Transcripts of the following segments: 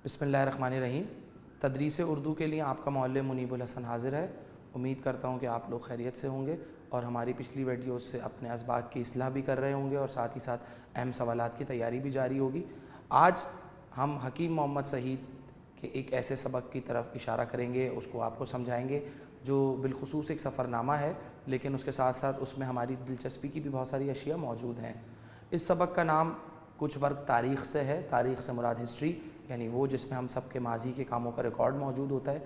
बिस्मिल्लाहिर्रहमानिर्रहीम। तदरीस उर्दू के लिए आपका मौल्लिम मुनीबुल हसन हाज़िर है। उम्मीद करता हूँ कि आप लोग खैरियत से होंगे और हमारी पिछली वीडियोस से अपने असबाक की इस्लाह भी कर रहे होंगे और साथ ही साथ अहम सवालात की तैयारी भी जारी होगी। आज हम हकीम मोहम्मद सईद के एक ऐसे सबक की तरफ इशारा करेंगे, उसको आपको समझाएंगे जो बिलखुसूस एक सफ़रनामा है, लेकिन उसके साथ साथ उसमें हमारी दिलचस्पी की भी बहुत सारी अशिया मौजूद हैं। इस सबक का नाम कुछ वर्क तारीख़ से है। तारीख़ से मुराद हिस्ट्री, यानी वो जिसमें हम सब के माजी के कामों का रिकॉर्ड मौजूद होता है।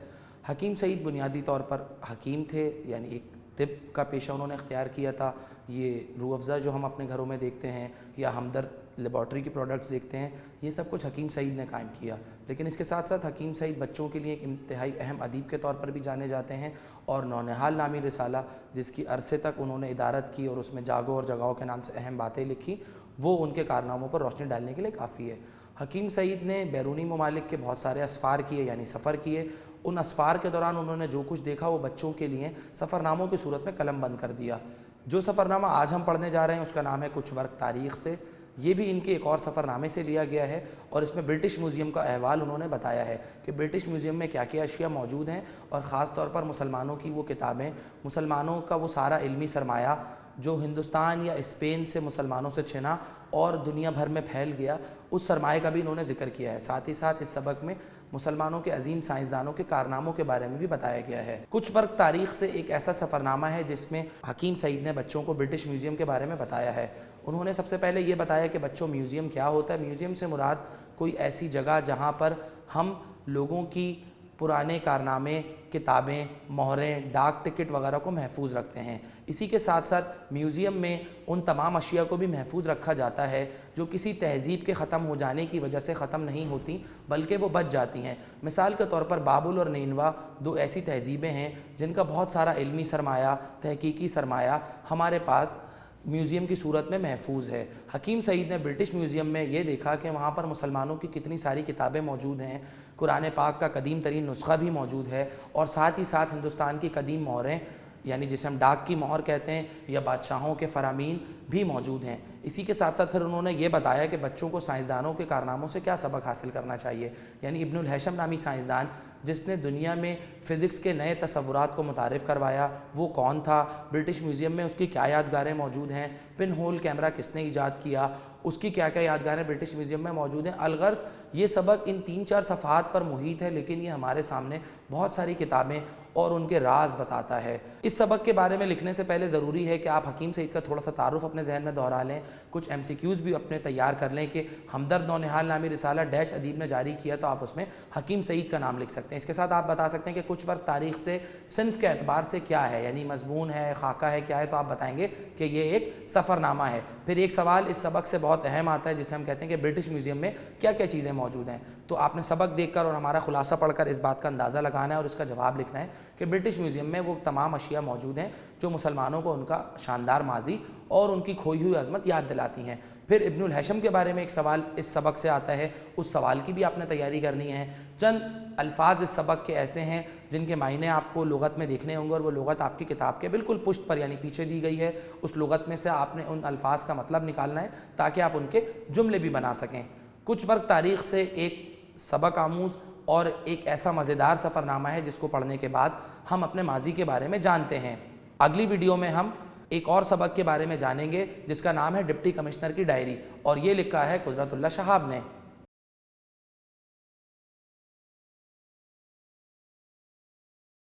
हकीम सईद बुनियादी तौर पर हकीम थे, यानी एक तिब का पेशा उन्होंने इख्तियार किया था। ये रूह अफ़ज़ा जो हम अपने घरों में देखते हैं या हमदर्द लेबॉर्ट्री के प्रोडक्ट्स देखते हैं, ये सब कुछ हकीम सईद ने कायम किया। लेकिन इसके साथ साथ हकीम सईद बच्चों के लिए एक इंतहाई अहम अदीब के तौर पर भी जाने जाते हैं और नौनिहाल नामी रिसाला, जिसकी अरसे तक उन्होंने इदारत की और उसमें जागो और जगाओ के नाम से अहम बातें लिखी, वो उनके कारनामों पर रोशनी डालने के लिए काफ़ी है। हकीम सईद ने बैरूनी ममालिक के बहुत सारे असफ़ार किए, यानी सफ़र किए। उन असफ़ार के दौरान उन्होंने जो कुछ देखा वो बच्चों के लिए सफ़रनामों की सूरत में कलम बंद कर दिया। जो सफ़रनामा आज हम पढ़ने जा रहे हैं उसका नाम है कुछ वर्क तारीख़ से। ये भी इनके एक और सफ़रनामे से लिया गया है और इसमें ब्रिटिश म्यूज़ियम का अहवाल उन्होंने बताया है कि ब्रिटिश म्यूज़ियम में क्या क्या अशिया मौजूद हैं और ख़ास तौर पर मुसलमानों की वो किताबें, मुसलमानों का वो सारा इल्मी सरमाया जो हिंदुस्तान या स्पेन से मुसलमानों से छिना और दुनिया भर में फैल गया, उस सरमाए का भी इन्होंने ज़िक्र किया है। साथ ही साथ इस सबक में मुसलमानों के अजीम साइंसदानों के कारनामों के बारे में भी बताया गया है। कुछ वर्क तारीख़ से एक ऐसा सफ़रनामा है जिसमें हकीम सईद ने बच्चों को ब्रिटिश म्यूज़ियम के बारे में बताया है। उन्होंने सबसे पहले ये बताया कि बच्चों, म्यूज़ियम क्या होता है। म्यूज़ियम से मुराद कोई ऐसी जगह जहाँ पर हम लोगों की पुराने कारनामे, किताबें, मोहरें, डाक टिकट वगैरह को महफूज रखते हैं। इसी के साथ साथ म्यूज़ियम में उन तमाम अशिया को भी महफूज रखा जाता है जो किसी तहज़ीब के ख़त्म हो जाने की वजह से ख़त्म नहीं होती, बल्कि वो बच जाती हैं। मिसाल के तौर पर बाबुल और नीनवा दो ऐसी तहज़ीबें हैं जिनका बहुत सारा इल्मी सरमाया, तहकीकी सरमाया हमारे पास म्यूज़ियम की सूरत में महफूज है। हकीम सईद ने ब्रिटिश म्यूज़ियम में ये देखा कि वहाँ पर मुसलमानों की कितनी सारी किताबें मौजूद हैं, कुरान पाक का कदीम तरीन नुस्खा भी मौजूद है और साथ ही साथ हिंदुस्तान की कदीम मोहरें, यानी जिसे हम डाक की मोहर कहते हैं, या बादशाहों के फ़रामीन भी मौजूद हैं। इसी के साथ साथ फिर उन्होंने ये बताया कि बच्चों को साइंसदानों के कारनामों से क्या सबक हासिल करना चाहिए। यानी इब्नुल हैशम नामी साइंसदान जिसने दुनिया में फ़िज़िक्स के नए तसव्वुरात को मुतारिफ़ करवाया, वो कौन था, ब्रिटिश म्यूज़ियम में उसकी क्या यादगारें मौजूद हैं, पिन होल कैमरा किसने ईजाद किया, उसकी क्या क्या यादगारें ब्रिटिश म्यूज़ियम में मौजूद हैं। अलगर्ज़ ये सबक इन 3-4 सफ़हात पर मुहित है, लेकिन ये हमारे सामने बहुत सारी किताबें और उनके राज बताता है। इस सबक के बारे में लिखने से पहले ज़रूरी है कि आप हकीम सईद का थोड़ा सा तारुफ़ अपने जहन में दोहरा लें, कुछ MCQs भी अपने तैयार कर लें कि हमदर्द नौनिहाल नामी रिसाला डैश अदीब ने जारी किया, तो आप उसमें हकीम सईद का नाम लिख सकते हैं। इसके साथ आप बता सकते हैं कि कुछ वर्क तारीख़ से सिन्फ़ के एतबार से क्या है, यानी मज़मून है, खाका है, क्या है, तो आप बताएंगे कि ये एक सफ़रनामा है। फिर एक सवाल इस सबक से बहुत अहम आता है जिसे हम कहते हैं कि ब्रिटिश म्यूज़ियम में क्या क्या चीज़ें मौजूद हैं। तो आपने सबक देखकर और हमारा खुलासा पढ़कर इस बात का अंदाज़ा लगाना है और इसका जवाब लिखना है कि ब्रिटिश म्यूज़ियम में वो तमाम अशिया मौजूद हैं जो मुसलमानों को उनका शानदार माजी और उनकी खोई हुई अज़मत याद दिलाती हैं। फिर इब्नुल हैशम के बारे में एक सवाल इस सबक से आता है, उस सवाल की भी आपने तैयारी करनी है। चंद अल्फाज इस सबक के ऐसे हैं जिनके मायने आपको लुगत में देखने होंगे और वो लुगत आपकी किताब के बिल्कुल पुष्ट पर यानी पीछे दी गई है। उस लुगत में से आपने उन अल्फाज का मतलब निकालना है ताकि आप उनके जुमले भी बना सकें। कुछ वर्क तारीख़ से एक सबक आमूज़ और एक ऐसा मज़ेदार सफ़रनामा है जिसको पढ़ने के बाद हम अपने माजी के बारे में जानते हैं। अगली वीडियो में हम एक और सबक के बारे में जानेंगे जिसका नाम है डिप्टी कमिश्नर की डायरी, और ये लिखा है कुदरतुल्लाह शहाब ने।